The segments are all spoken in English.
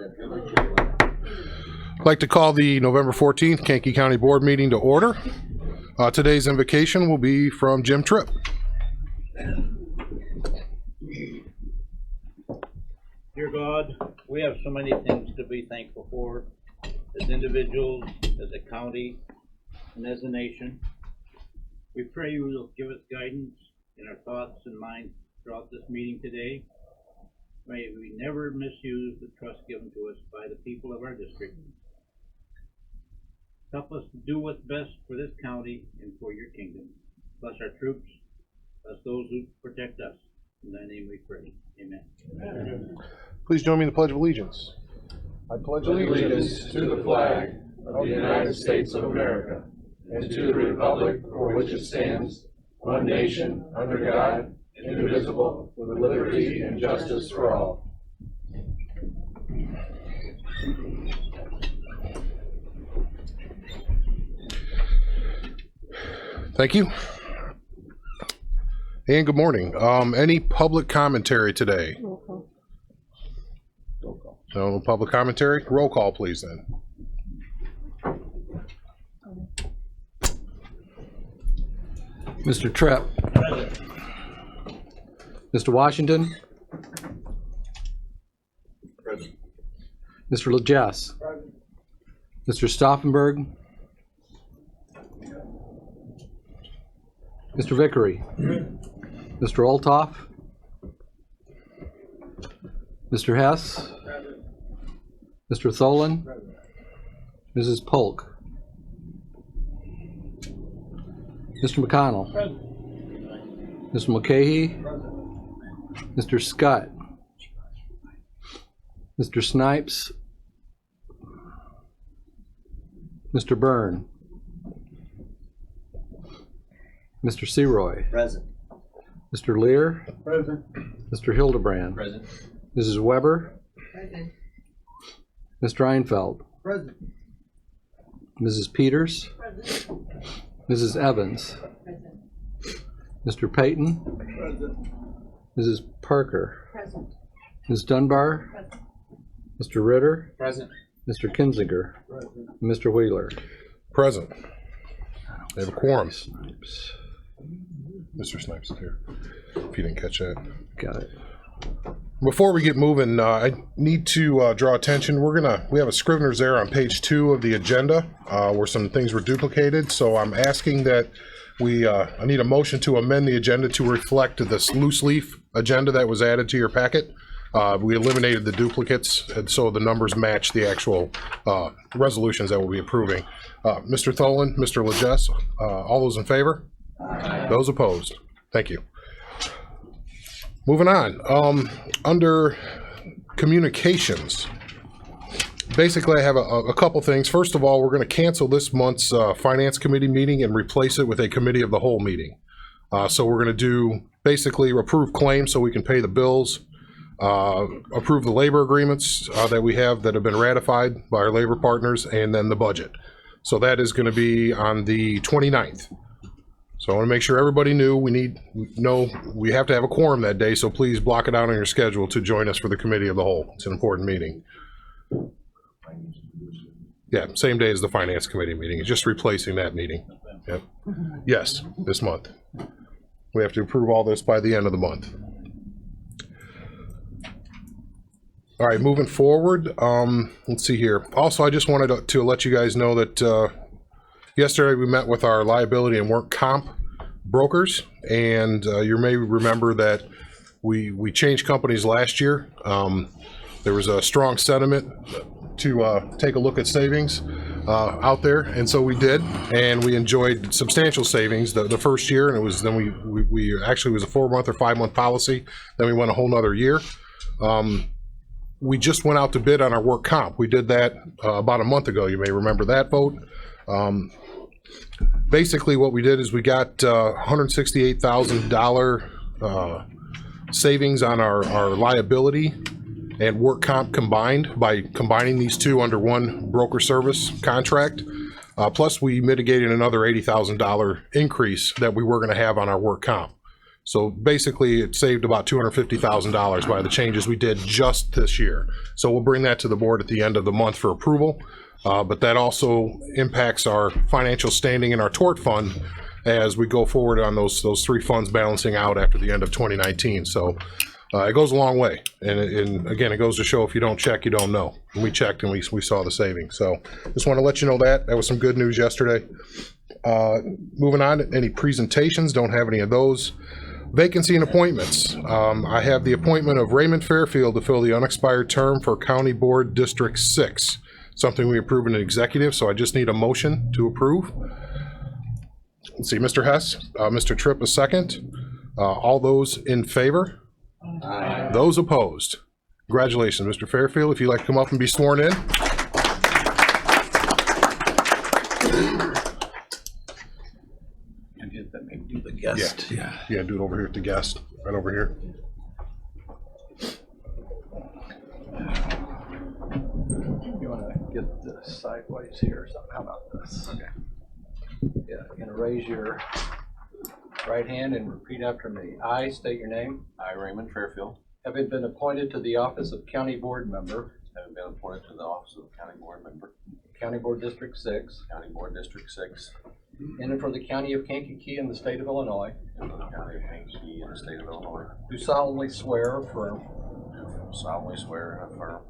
I'd like to call the November 14th Kankakee County Board meeting to order. Today's invocation will be from Jim Tripp. Dear God, we have so many things to be thankful for as individuals, as a county, and as a nation. We pray you will give us guidance in our thoughts and minds throughout this meeting today. May we never misuse the trust given to us by the people of our district. Help us to do what's best for this county and for your kingdom. Bless our troops, bless those who protect us. In thy name we pray. Amen. Amen. Please join me in the Pledge of Allegiance. I pledge allegiance to the flag of the United States of America and to the republic for which it stands, one nation, under God, indivisible, with liberty and justice for all. Thank you. And good morning. Any public commentary today? No public commentary? Roll call, please, then. Mr. Tripp. Mr. Washington. Present. Mr. Legess. Mr. Stauffenberg. Mr. Vickery. Mr. Olthoff. Mr. Hess. Mr. Tholen. Mrs. Polk. Mr. McConnell. Mr. Mulcahy. Mr. Scott. Mr. Snipes. Mr. Byrne. Mr. Seroy. Present. Mr. Lear. Present. Mr. Hildebrand. Present. Mrs. Weber. Present. Mr. Einfeld. Present. Mrs. Peters. Present. Mrs. Evans. Present. Mr. Payton. Present. Mrs. Parker. Present. Ms. Dunbar. Present. Mr. Ritter. Present. Mr. Kinzinger. Mr. Wheeler. Present. They have a quorum. Snipes. Mr. Snipes is here, if you didn't catch that. Got it. Before we get moving, I need to draw attention. We have a Scrivener's error on page 2 of the agenda where some things were duplicated. So I'm asking that I need a motion to amend the agenda to reflect this loose leaf agenda that was added to your packet. We eliminated the duplicates, and so the numbers match the actual resolutions that we'll be approving. Mr. Tholen, Mr. Legess, all those in favor? Aye. Those opposed? Thank you. Moving on. Under communications, basically I have a couple things. First of all, we're going to cancel this month's Finance Committee meeting and replace it with a Committee of the Whole meeting. So we're going to do basically approve claims so we can pay the bills, approve the labor agreements that we have that have been ratified by our labor partners, and then the budget. So that is going to be on the 29th. So I want to make sure everybody knew we have to have a quorum that day, so please block it out on your schedule to join us for the Committee of the Whole. It's an important meeting. Yeah, same day as the Finance Committee meeting. It's just replacing that meeting. Yep. Yes, this month. We have to approve all this by the end of the month. All right, moving forward, let's see here. Also, I just wanted to let you guys know that yesterday we met with our liability and work comp brokers, and you may remember that we changed companies last year. There was a strong sentiment to take a look at savings out there, and so we did, and we enjoyed substantial savings the first year, and it was then we actually was a 4-month or 5-month policy. Then we went a whole nother year. We just went out to bid on our work comp. We did that about a month ago. You may remember that vote. Basically what we did is we got $168,000 savings on our liability and work comp combined by combining these two under one broker service contract. Plus we mitigated another $80,000 increase that we were going to have on our work comp. So basically, it saved about $250,000 by the changes we did just this year. So we'll bring that to the board at the end of the month for approval. But that also impacts our financial standing in our tort fund as we go forward on those three funds balancing out after the end of 2019. So it goes a long way. And again, it goes to show if you don't check, you don't know. And we checked and we saw the savings. So just want to let you know that. That was some good news yesterday. Moving on, any presentations? Don't have any of those. Vacancy and appointments. I have the appointment of Raymond Fairfield to fill the unexpired term for County Board District 6. Something we approve in an executive, so I just need a motion to approve. Let's see, Mr. Hess, Mr. Tripp a second. All those in favor? Aye. Those opposed? Congratulations, Mr. Fairfield. If you'd like to come up and be sworn in. Maybe do the guest. Yeah, do it over here at the guest, right over here. You want to get this sideways here or something? How about this? Okay. Yeah, you're going to raise your right hand and repeat after me. I state your name. I, Raymond Fairfield, Having been appointed to the office of County Board Member, having been appointed to the office of County Board Member, County Board District 6, County Board District 6, in and for the County of Kankakee in the state of Illinois, in the County of Kankakee in the state of Illinois, do solemnly swear or affirm do solemnly swear and affirm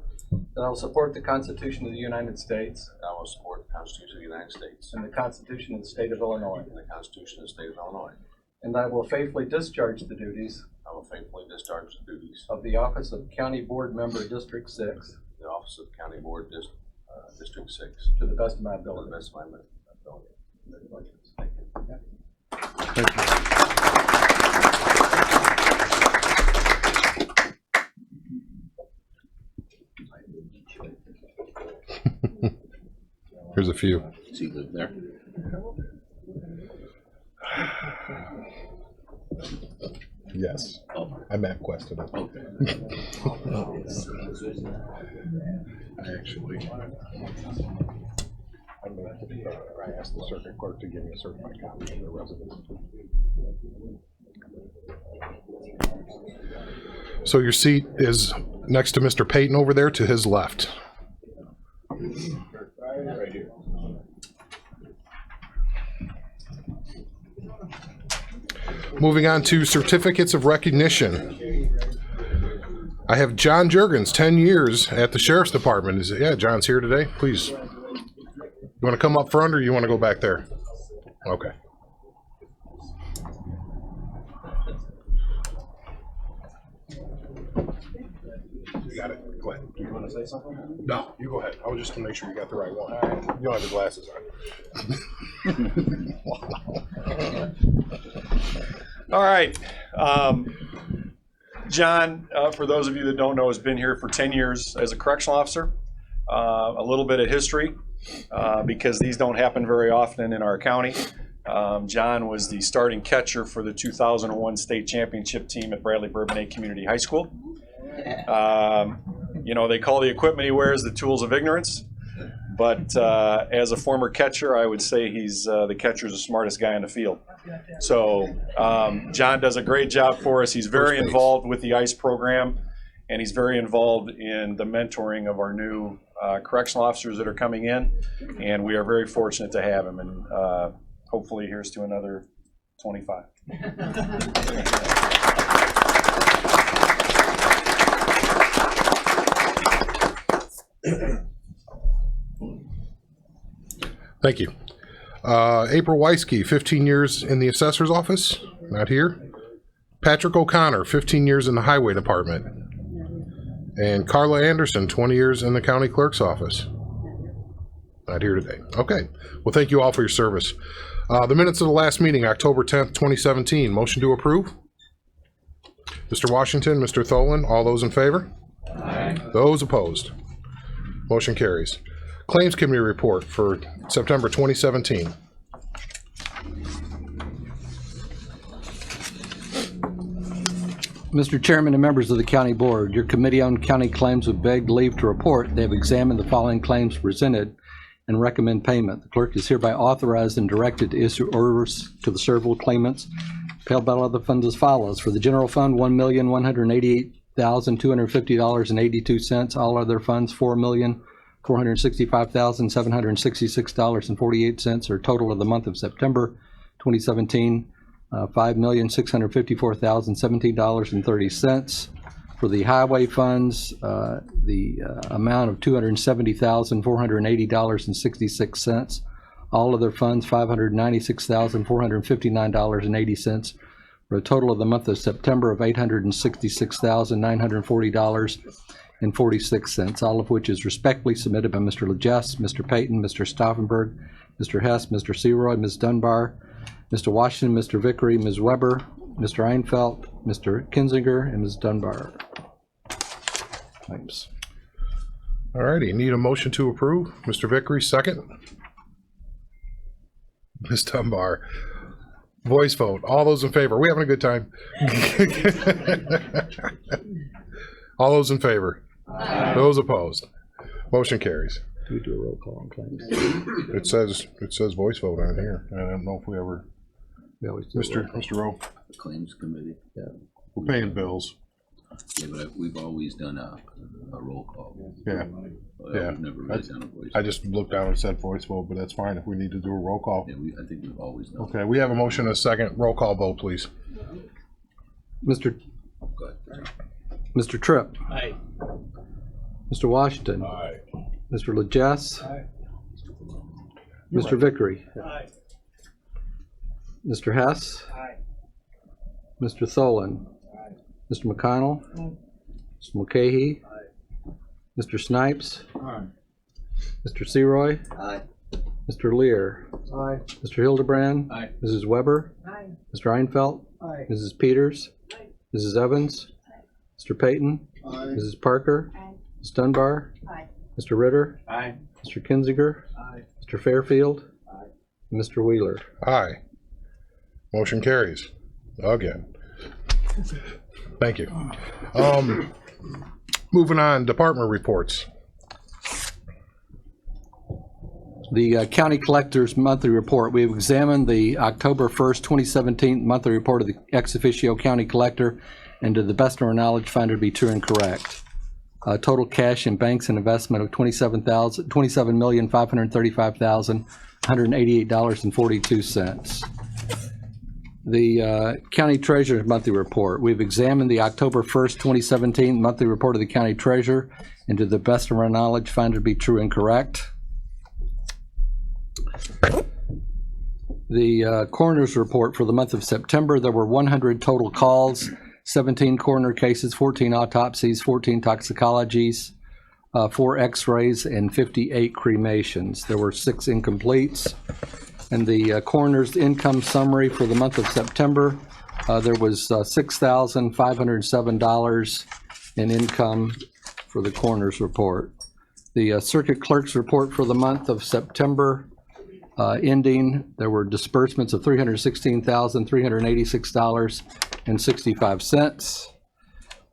that I will support the Constitution of the United States that I will support the Constitution of the United States and the Constitution of the state of Illinois, and the Constitution of the state of Illinois. and that I will faithfully discharge the duties I will faithfully discharge the duties of the office of County Board Member District 6 of the office of County Board District 6 to the best of my to the ability. best of my ability. Congratulations. Thank you. Here's a few. Does he live there? Yes. I MapQuested it. Okay. Actually, I asked the circuit clerk to give me a certified copy of the residence. So your seat is next to Mr. Payton over there to his left. Right here. Moving on to certificates of recognition. I have John Juergens, 10 years at the Sheriff's Department. Yeah, John's here today. Please. You want to come up front or you want to go back there? Okay. You got it. Go ahead. Do you want to say something? No, you go ahead. I was just going to make sure you got the right one. You don't have the glasses on. All right. John, for those of you that don't know, has been here for 10 years as a correctional officer. A little bit of history, because these don't happen very often in our county. John was the starting catcher for the 2001 state championship team at Bradley Bourbonnais Community High School. You know, they call the equipment he wears the tools of ignorance. But as a former catcher, I would say he's the catcher's the smartest guy on the field. So John does a great job for us. He's very involved with the ICE program, and he's very involved in the mentoring of our new correctional officers that are coming in. And we are very fortunate to have him. And hopefully here's to another 25. Thank you. April Weisky, 15 years in the assessor's office, not here. Patrick O'Connor, 15 years in the highway department. And Carla Anderson, 20 years in the county clerk's office. Not here today. Okay. Well, thank you all for your service. The minutes of the last meeting, October 10th, 2017. Motion to approve. Mr. Washington, Mr. Tholen, all those in favor? Aye. Those opposed? Motion carries. Claims Committee report for September 2017. Mr. Chairman and members of the County Board, your Committee on County Claims have begged leave to report. They have examined the following claims presented and recommend payment. The clerk is hereby authorized and directed to issue orders to the several claimants Payable balance of the funds as follows. For the general fund, $1,188,250.82. All other funds, $4,465,766.48, or total of the month of September 2017, $5,654,017.30. For the highway funds, the amount of $270,480.66. All other funds, $596,459.80, for a total of the month of September of $866,940.46, all of which is respectfully submitted by Mr. Legess, Mr. Payton, Mr. Stauffenberg, Mr. Hess, Mr. Seroy, Ms. Dunbar, Mr. Washington, Mr. Vickery, Ms. Weber, Mr. Einfeld, Mr. Kinzinger, and Ms. Dunbar. Thanks. All righty, need a motion to approve. Mr. Vickery, second. Ms. Dunbar. Voice vote. All those in favor. We having a good time. All those in favor. Aye. Those opposed. Motion carries. Do we do a roll call on claims? It says voice vote on here. I don't know if we ever. We always do. Mr. Rowe. Claims committee. Yeah. We're paying bills. Yeah, but we've always done a roll call. Yeah. Yeah. We've never really done a voice. I just looked down and said voice vote, but that's fine if we need to do a roll call. Yeah, I think we've always done. Okay, we have a motion and a second. Roll call vote, please. Mr. Go ahead. Mr. Tripp. Aye. Mr. Washington. Aye. Mr. Legess. Aye. Mr. Vickery. Aye. Mr. Hess. Aye. Mr. Tholen. Aye. Mr. McConnell. Mr. Mulcahy. Mr. Snipes. Aye. Mr. Seroy. Aye. Mr. Lear. Aye. Mr. Hildebrand. Aye. Mrs. Weber. Aye. Mr. Einfeld. Aye. Mrs. Peters. Mrs. Evans. Mr. Payton. Mrs. Parker. Ms. Dunbar. Mr. Ritter. Aye. Mr. Kinzinger. Aye. Mr. Fairfield. Aye. And Mr. Wheeler. Aye. Motion carries. Again. Thank you. Moving on, department reports. The County Collector's Monthly Report. We've examined the October 1st, 2017 monthly report of the ex officio County Collector, and to the best of our knowledge, found it to be true and correct. Total cash in banks and investment of $27,535,188.42. The County Treasurer's Monthly Report. We've examined the October 1st, 2017 monthly report of the County Treasurer, and to the best of our knowledge, found it to be true and correct. The Coroner's Report for the month of September. There were 100 total calls, 17 coroner cases, 14 autopsies, 14 toxicologies, 4 x-rays, and 58 cremations. There were 6 incompletes. And the coroner's income summary for the month of September, there was $6,507 in income for the coroner's report. The circuit clerk's report for the month of September ending, there were disbursements of $316,386.65.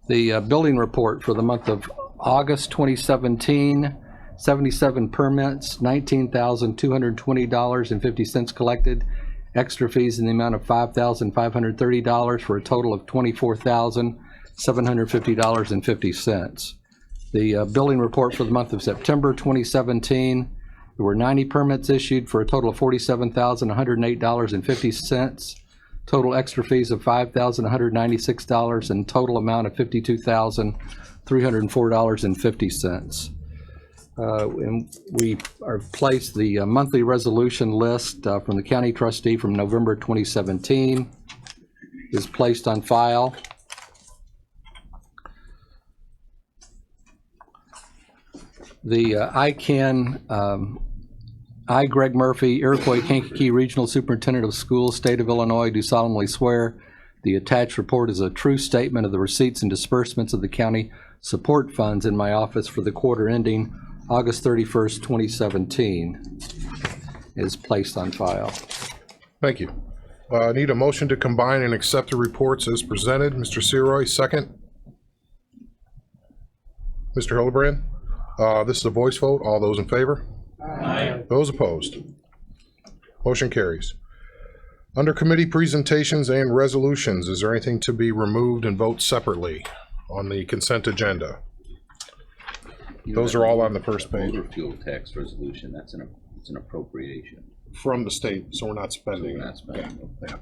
The building report for the month of August 2017, 77 permits, $19,220.50 collected, extra fees in the amount of $5,530 for a total of $24,750.50. The building report for the month of September 2017, there were 90 permits issued for a total of $47,108.50, total extra fees of $5,196, and total amount of $52,304.50. And we are placed the monthly resolution list from the county trustee from November 2017 is placed on file. The I, Greg Murphy, Iroquois Kankakee Regional Superintendent of Schools, State of Illinois, do solemnly swear the attached report is a true statement of the receipts and disbursements of the county support funds in my office for the quarter ending August 31st, 2017 is placed on file. Thank you. Need a motion to combine and accept the reports as presented. Mr. Seroy, second. Mr. Hildebrand, this is a voice vote. All those in favor? Aye. Those opposed? Motion carries. Under committee presentations and resolutions, is there anything to be removed and voted separately on the consent agenda? Those are all on the first page. Motor fuel tax resolution, it's an appropriation. From the state, so we're not spending. We're not spending. Yeah.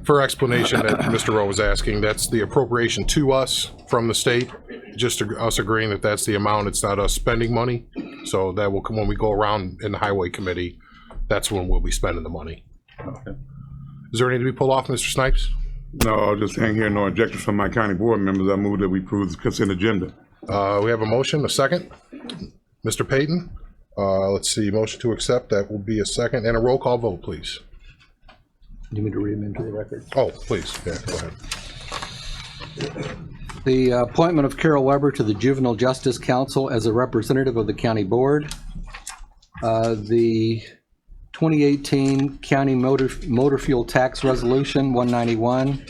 For explanation that Mr. Rowe was asking, that's the appropriation to us from the state, just us agreeing that that's the amount, it's not us spending money. So that will come when we go around in the highway committee, that's when we'll be spending the money. Okay. Is there any to be pulled off, Mr. Snipes? No, I'll just hang here, no objections from my county board members. I move that we approve the consent agenda. We have a motion, a second. Mr. Payton, let's see, motion to accept, that will be a second, and a roll call vote, please. Do you mean to read them into the record? Oh, please, yeah, go ahead. The appointment of Carol Weber to the Juvenile Justice Council as a representative of the county board. The 2018 County Motor Fuel Tax Resolution 191.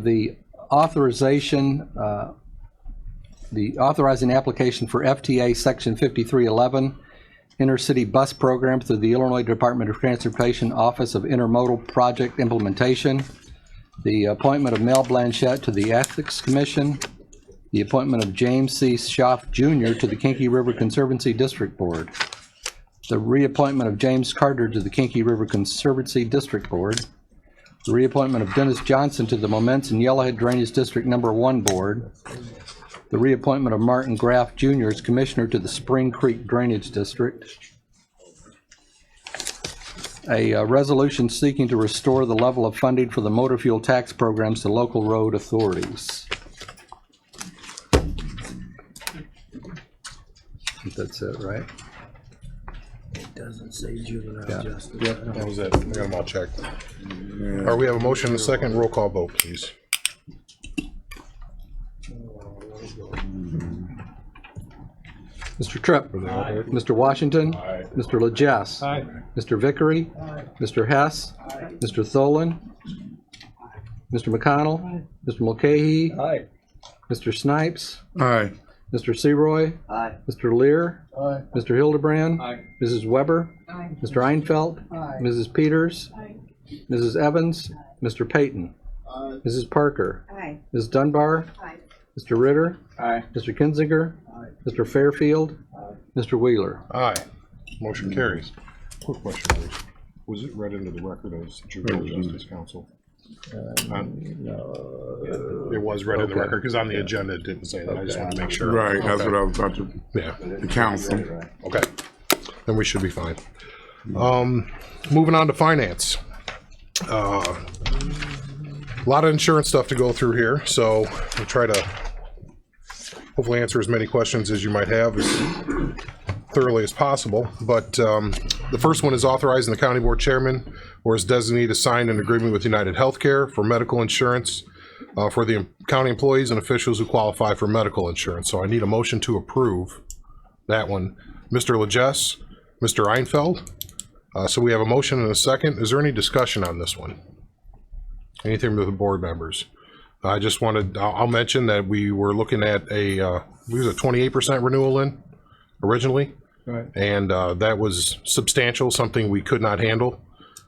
The authorization, the authorizing application for FTA Section 5311 intercity bus program through the Illinois Department of Transportation Office of Intermodal Project Implementation. The appointment of Mel Blanchette to the Ethics Commission. The appointment of James C. Schaff Jr. to the Kankakee River Conservancy District Board. The reappointment of James Carter to the Kankakee River Conservancy District Board. The reappointment of Dennis Johnson to the Moments and Yellowhead Drainage District Number 1 Board. The reappointment of Martin Graff Jr. as Commissioner to the Spring Creek Drainage District. A resolution seeking to restore the level of funding for the motor fuel tax programs to local road authorities. I think that's it, right? It doesn't say juvenile Yeah. justice. Yep, that was it. I got them all checked. All right, we have a motion and a second. Roll call vote, please. Mr. Tripp. Mr. Washington. Mr. Legess. Mr. Vickery. Mr. Hess. Mr. Tholen. Mr. McConnell. Mr. Mulcahy. Mr. Snipes. Aye. Mr. Seroy. Aye. Mr. Lear. Aye. Mr. Hildebrand. Aye. Mrs. Weber. Aye. Mr. Einfeld. Aye. Mrs. Peters. Mrs. Evans. Mr. Payton. Aye. Mrs. Parker. Aye. Ms. Dunbar. Aye. Mr. Ritter. Aye. Mr. Kinzinger. Aye. Mr. Fairfield. Mr. Wheeler. Aye. Motion carries. Quick question, please. Was it read into the record as Juvenile Justice Council? It was read in the record, because on the agenda it didn't say that. I just wanted to make sure. Right, that's Okay. what I was about to, Yeah, the council. okay. Then we should be fine. Moving on to finance. A lot of insurance stuff to go through here, so we'll try to hopefully answer as many questions as you might have as thoroughly as possible. But the first one is authorizing the county board chairman or his designee to sign an agreement with United Healthcare for medical insurance for the county employees and officials who qualify for medical insurance. So I need a motion to approve that one. Mr. Legess, Mr. Einfeld. So we have a motion and a second. Is there any discussion on this one? Anything with the board members? I just wanted, I'll mention that we were looking at we was a 28% renewal in originally. Right. And that was substantial, something we could not handle.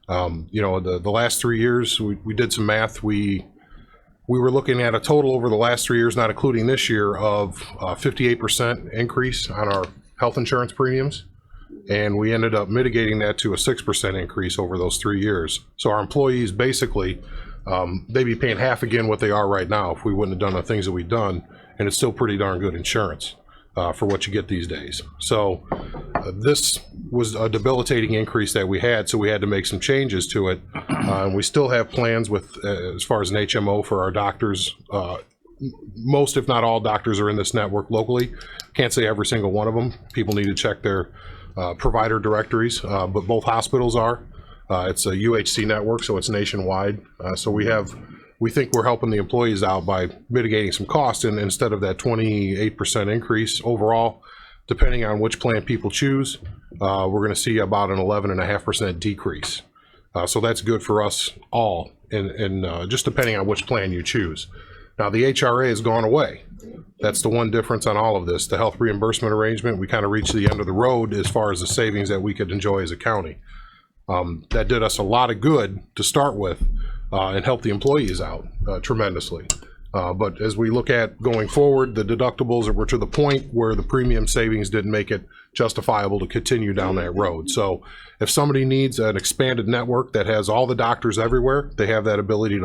You know, the last 3 years, we did some math. We were looking at a total over the last 3 years, not including this year, of 58% increase on our health insurance premiums. And we ended up mitigating that to a 6% increase over those 3 years. So our employees basically, they'd be paying half again what they are right now if we wouldn't have done the things that we've done. And it's still pretty darn good insurance for what you get these days. So this was a debilitating increase that we had, so we had to make some changes to it. We still have plans with, as far as an HMO for our doctors. Most, if not all, doctors are in this network locally. Can't say every single one of them. People need to check their provider directories, but both hospitals are. It's a UHC network, so it's nationwide. So we think we're helping the employees out by mitigating some costs, and instead of that 28% increase overall, depending on which plan people choose, we're going to see about an 11.5% decrease. So that's good for us all, and just depending on which plan you choose. Now, the HRA has gone away. That's the one difference on all of this. The health reimbursement arrangement, we kind of reached the end of the road as far as the savings that we could enjoy as a county. That did us a lot of good to start with and helped the employees out tremendously. But as we look at going forward, the deductibles were to the point where the premium savings didn't make it justifiable to continue down that road. So if somebody needs an expanded network that has all the doctors everywhere, they have that ability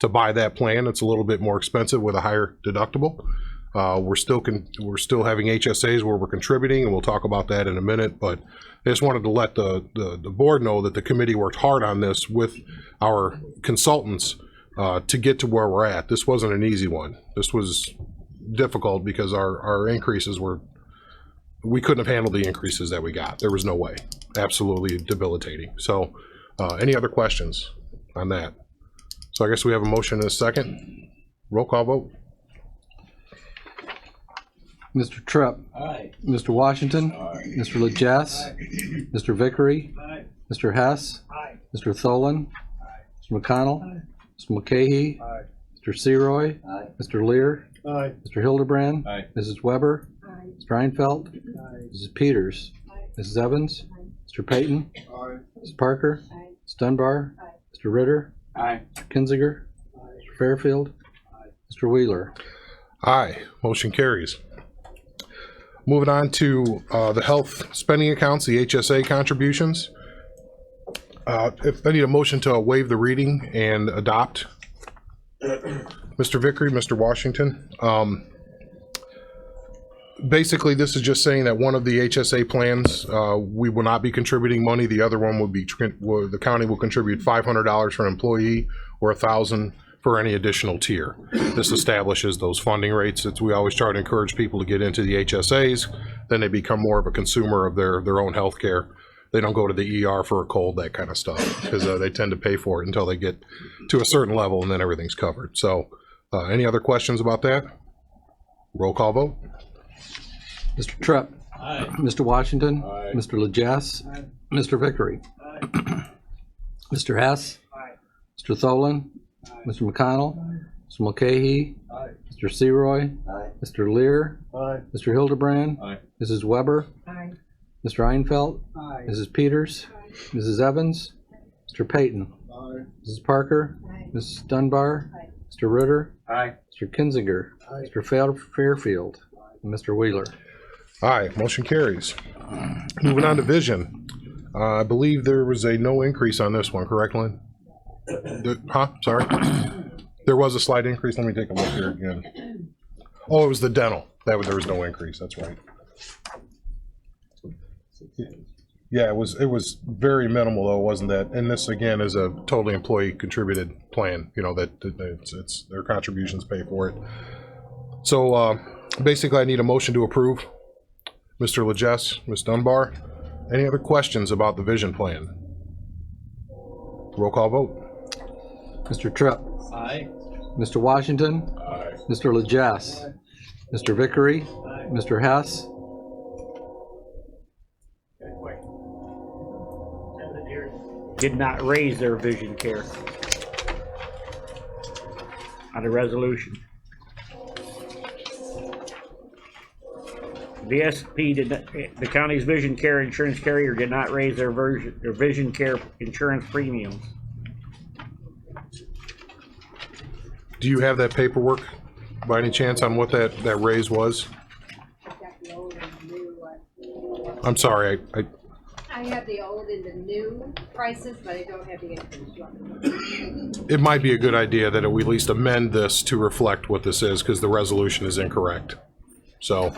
to buy that plan. It's a little bit more expensive with a higher deductible. We're still having HSAs where we're contributing, and we'll talk about that in a minute. But I just wanted to let the board know that the committee worked hard on this with our consultants to get to where we're at. This wasn't an easy one. This was difficult because our increases we couldn't have handled the increases that we got. There was no way. Absolutely debilitating. So any other questions on that? So I guess we have a motion and a second. Roll call vote. Mr. Tripp. Aye. Mr. Washington. Mr. Legess. Mr. Vickery. Aye. Mr. Hess. Aye. Mr. Tholen. Mr. McConnell. Mr. McCahey. Aye. Mr. Seroy. Aye. Mr. Lear. Aye. Mr. Hildebrand. Aye. Mrs. Weber. Mr. Einfeld. Mrs. Peters. Mrs. Evans. Mr. Payton. Mrs. Parker. Mrs. Dunbar. Mr. Ritter. Aye. Mr. Kinzinger. Mr. Fairfield. Mr. Wheeler. Aye. Motion carries. Moving on to the health spending accounts, the HSA contributions. If I need a motion to waive the reading and adopt. Mr. Vickery, Mr. Washington. Basically, this is just saying that one of the HSA plans, we will not be contributing money. The other one would be, the county will contribute $500 for an employee or $1,000 for any additional tier. This establishes those funding rates. We always try to encourage people to get into the HSAs. Then they become more of a consumer of their own health care. They don't go to the ER for a cold, that kind of stuff, because they tend to pay for it until they get to a certain level, and then everything's covered. So any other questions about that? Roll call vote. Mr. Tripp. Aye. Mr. Washington. Mr. Legess. Mr. Vickery. Mr. Hess. Mr. Tholen. Mr. McConnell. Mr. Mulcahy. Mr. Seroy. Mr. Lear. Mr. Hildebrand. Mrs. Weber. Mr. Einfeld. Mrs. Peters. Mrs. Evans. Mr. Payton. Mrs. Parker. Mrs. Dunbar. Mr. Ritter. Mr. Kinzinger. Mr. Fairfield. And Mr. Wheeler. Aye, motion carries. Moving on to vision. I believe there was a no increase on this one, correct, Lynn? Sorry? There was a slight increase. Let me take a look here again. Oh, it was the dental. There was no increase. That's right. Yeah, it was very minimal though, wasn't that? And this again is a totally employee contributed plan. You know that it's their contributions pay for it. So basically, I need a motion to approve. Mr. Legess, Ms. Dunbar. Any other questions about the vision plan? Roll call vote. Mr. Tripp. Aye. Mr. Washington. Mr. Legess. Mr. Vickery. Mr. Hess. Did not raise their vision care on the resolution. The SP the county's vision care insurance carrier did not raise their vision care insurance premiums. Do you have that paperwork by any chance on what that raise was? I've got the old and the new. I'm sorry, I have the old and the new prices, but I don't have the increase one. it might be a good idea that we at least amend this to reflect what this is, because the resolution is incorrect. So,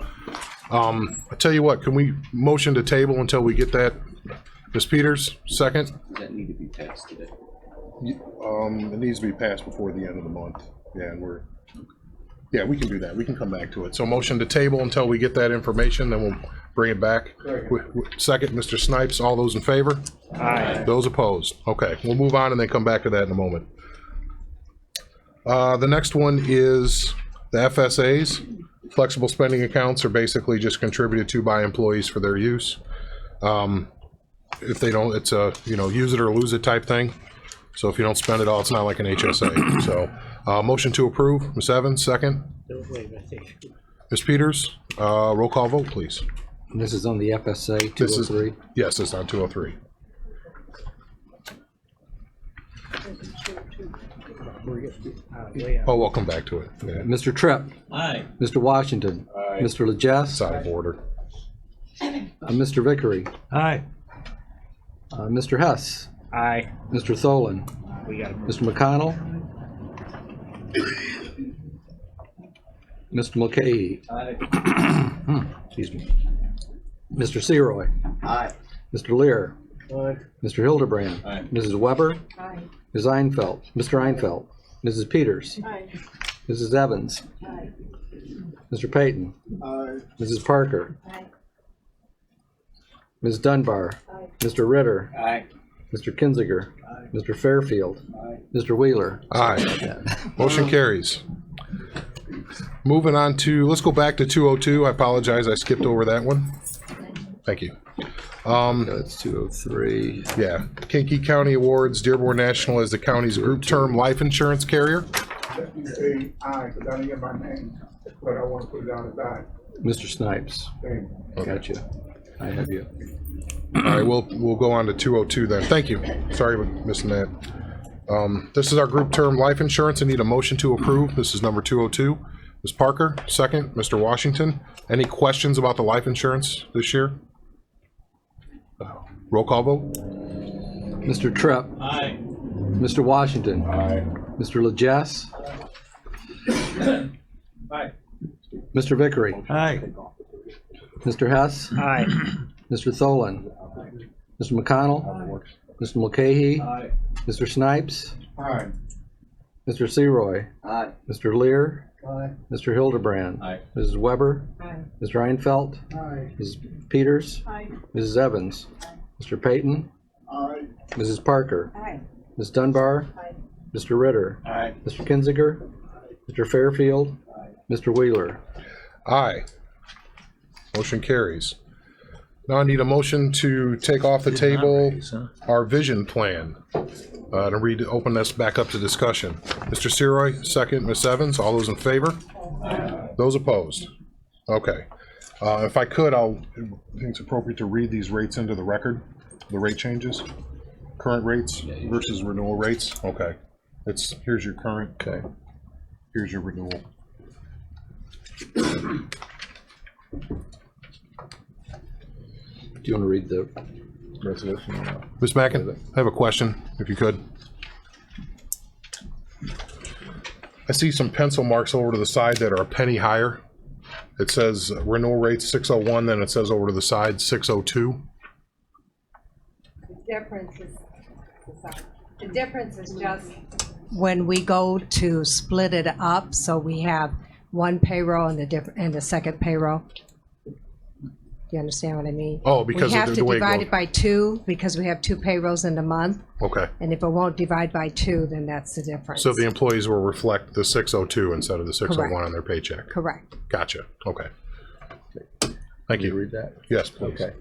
I tell you what, can we motion to table until we get that? Ms. Peters, second? Does that need to be passed today? It needs to be passed before the end of the month. Yeah, we can do that. We can come back to it. So motion to table until we get that information, then we'll bring it back. Second, Mr. Snipes, all those in favor? Aye. Those opposed? Okay, we'll move on and then come back to that in a moment. The next one is the FSAs. Flexible spending accounts are basically just contributed to by employees for their use. If they don't, it's a, use it or lose it type thing. So if you don't spend it all, it's not like an HSA. So motion to approve. Ms. Evans, second. Ms. Peters, roll call vote, please. This is on the FSA 203. Yes, it's on 203. Oh, we'll come back to it. Yeah. Mr. Tripp, Aye. Mr. Washington, Mr. It's Legess, out of order. Mr. Vickery, Aye. Mr. Hess, Aye. Mr. Tholen, We got him. Mr. McConnell, Mr. Mulcahy, excuse me, Mr. Seroy, Aye. Mr. Lear, Aye. Mr. Hildebrand, Aye. Mrs. Weber, Aye. Ms. Einfeld, Mr. Einfeld, Mrs. Peters, Aye. Mrs. Evans, Aye. Mr. Payton, Aye. Mrs. Parker, Aye. Ms. Dunbar, Aye. Mr. Ritter, Aye. Mr. Kinziger, Mr. Fairfield, Mr. Wheeler. Aye. Motion carries. Moving on to, let's go back to 202. I apologize, I skipped over that one. Thank you. That's 203. Yeah, Kankakee County awards Dearborn National as the county's group term life insurance carrier. Let me say aye, because I didn't get my name, but I want to put it down as aye. Mr. Snipes. Thank you. Gotcha. I have you. All right, we'll go on to 202 then. Thank you. Sorry for missing that. This is our group term life insurance. I need a motion to approve. This is number 202. Ms. Parker, second. Mr. Washington, any questions about the life insurance this year? Roll call vote. Mr. Tripp, Aye. Mr. Washington, Aye. Mr. Legess, Aye. Mr. Vickery, Aye. Mr. Hess, Aye. Mr. Tholen, Mr. McConnell, Mr. Mulcahy, Aye. Mr. Snipes, Aye. Mr. Seroy, Aye. Mr. Lear, Aye. Mr. Hildebrand, Aye. Mrs. Weber, Aye. Mr. Einfeld, Aye. Mrs. Peters, Aye. Mrs. Evans, Mr. Payton, Aye. Mrs. Parker, Aye. Ms. Dunbar, Aye. Mr. Ritter, Aye. Mr. Kinziger, Mr. Fairfield, Mr. Wheeler. Aye. Motion carries. Now I need a motion to take off the table our vision plan. To open this back up to discussion. Mr. Seroy, second. Ms. Evans, all those in favor? Those opposed? Okay. If I could, I think it's appropriate to read these rates into the record, the rate changes. Current rates versus renewal rates. Okay. Here's your current. Okay. Here's your renewal. Do you want to read the resolution? Ms. Mackin, I have a question, if you could. I see some pencil marks over to the side that are a penny higher. It says renewal rate 601, then it says over to the side 602. The difference is just when we go to split it up, so we have one payroll and the second payroll. Do you understand what I mean? Oh, because we of have the way to it divide goes. it by 2 because we have 2 payrolls in the month, Okay. and if it won't divide by 2, then that's the difference. So the employees will reflect the 602 instead of the 601 Correct. on their paycheck. Correct. Gotcha. Okay. Thank Can you you. read that? Yes, please. Okay.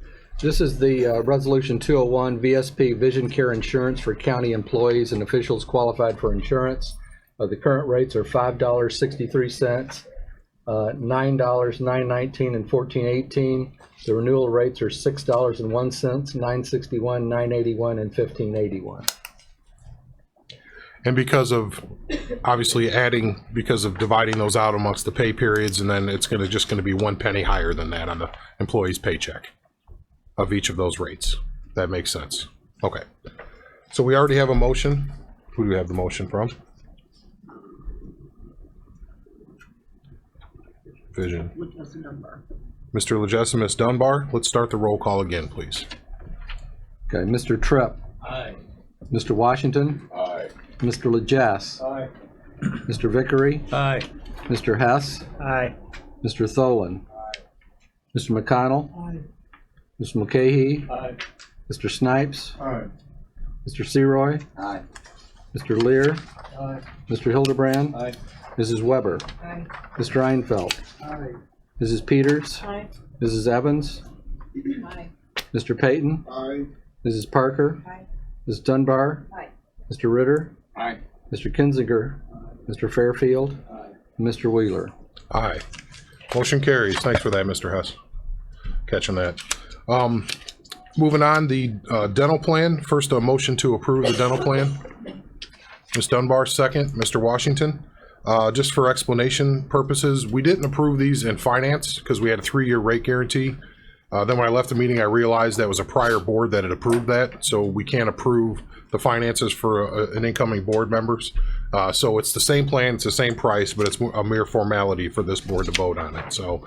This is the Resolution 201 VSP Vision Care Insurance for county employees and officials qualified for insurance. The current rates are $5.63, $9, $9.19, and $14.18. The renewal rates are $6.01, $9.61, $9.81, and $15.81. And because of, obviously because of dividing those out amongst the pay periods, and then it's just gonna be 1 penny higher than that on the employee's paycheck of each of those rates. That makes sense. Okay. So we already have a motion. Who do we have the motion from? Vision. Mr. Legess and Ms. Dunbar, let's start the roll call again, please. Okay, Mr. Tripp, Aye. Mr. Washington, Aye. Mr. Legess, Aye. Mr. Vickery, Aye. Mr. Hess, Aye. Mr. Tholen, Mr. McConnell, Mr. Mulcahy, Aye. Mr. Snipes, Aye. Mr. Seroy, Aye. Mr. Lear, Aye. Mr. Hildebrand, Aye. Mrs. Weber, Aye. Mr. Einfeld, Aye. Mrs. Peters, Aye. Mrs. Evans, Aye. Mr. Payton, Aye. Mrs. Parker, Aye. Ms. Dunbar, Aye. Mr. Ritter, Aye. Mr. Kinziger, Mr. Fairfield, and Mr. Wheeler. Aye. Motion carries. Thanks for that, Mr. Hess. Catching that. Moving on, the dental plan. First, a motion to approve the dental plan. Ms. Dunbar, second. Mr. Washington. Just for explanation purposes, we didn't approve these in finance because we had a 3-year rate guarantee. Then when I left the meeting, I realized that was a prior board that had approved that, so we can't approve the finances for an incoming board members. So it's the same plan, it's the same price, but it's a mere formality for this board to vote on it. So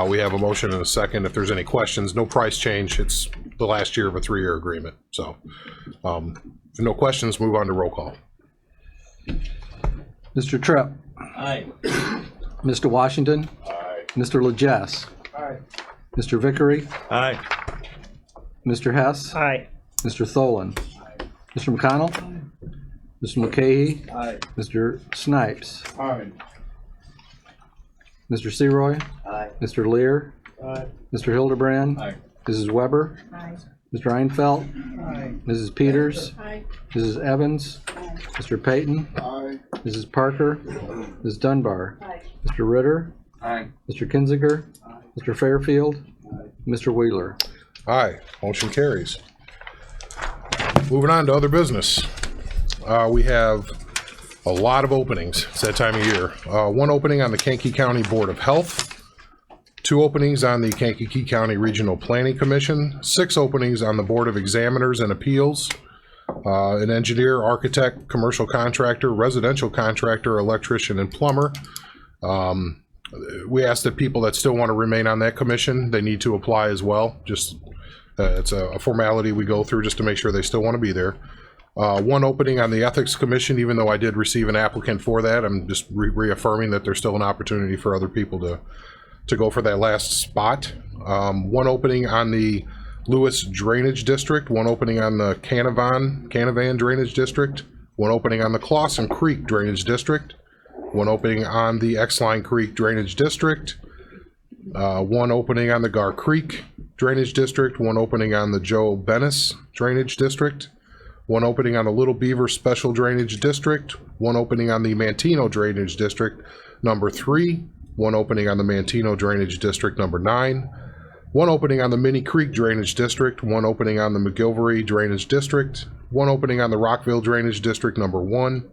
we have a motion and a second. If there's any questions, no price change. It's the last year of a 3-year agreement. So if no questions, move on to roll call. Mr. Tripp? Aye. Mr. Washington? Aye. Mr. Legess? Aye. Mr. Vickery? Aye. Mr. Hess? Aye. Mr. Tholen? Mr. McConnell? Mr. McCahey? Aye. Mr. Snipes? Aye. Mr. Seroy? Aye. Mr. Lear? Aye. Mr. Hildebrand? Aye. Mrs. Weber? Mr. Einfeld? Mrs. Peters? Mrs. Evans? Mr. Payton? Aye. Mrs. Parker? Ms. Dunbar? Mr. Ritter? Aye. Mr. Kinziger? Mr. Fairfield? Mr. Wheeler? Aye, motion carries. Moving on to other business. We have a lot of openings. It's that time of year. 1 opening on the Kankakee County Board of Health, 2 openings on the Kankakee County Regional Planning Commission, 6 openings on the Board of Examiners and Appeals, an engineer, architect, commercial contractor, residential contractor, electrician, and plumber. We ask that people that still want to remain on that commission, they need to apply as well. Just it's a formality we go through just to make sure they still want to be there. 1 opening on the Ethics Commission, even though I did receive an applicant for that, I'm just reaffirming that there's still an opportunity for other people to go for that last spot. 1 opening on the Lewis Drainage District, 1 opening on the Canavan Drainage District, 1 opening on the Clawson Creek Drainage District, 1 opening on the X-Line Creek Drainage District, 1 opening on the Gar Creek Drainage District, 1 opening on the Joe Bennis Drainage District, 1 opening on the Little Beaver Special Drainage District, 1 opening on the Mantino Drainage District number 3, 1 opening on the Mantino Drainage District number 9, 1 opening on the Minnie Creek Drainage District, 1 opening on the McGilvery Drainage District, 1 opening on the Rockville Drainage District number 1,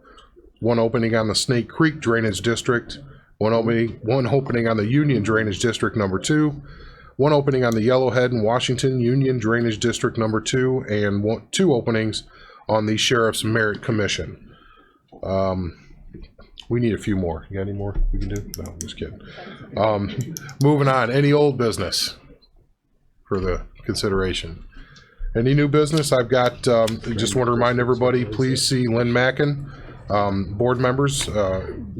1 opening on the Snake Creek Drainage District, 1 opening on the Union Drainage District number 2, 1 opening on the Yellowhead and Washington Union Drainage District number 2, and 2 openings on the Sheriff's Merit Commission. We need a few more. You got any more we can do? No, I'm just kidding. Moving on. Any old business for the consideration? Any new business? I've got, just want to remind everybody, please see Lynn Mackin, board members,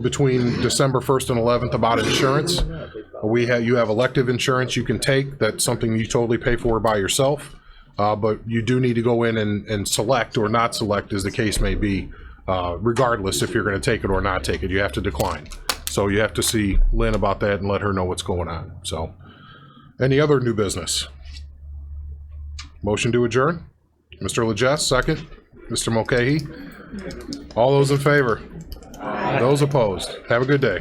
between December 1st and 11th about insurance. You have elective insurance you can take. That's something you totally pay for by yourself. But you do need to go in and select or not select, as the case may be, regardless if you're going to take it or not take it. You have to decline. So you have to see Lynn about that and let her know what's going on. So, any other new business? Motion to adjourn? Mr. Legess, second. Mr. Mulcahy? All those in favor? Aye. Those opposed? Have a good day.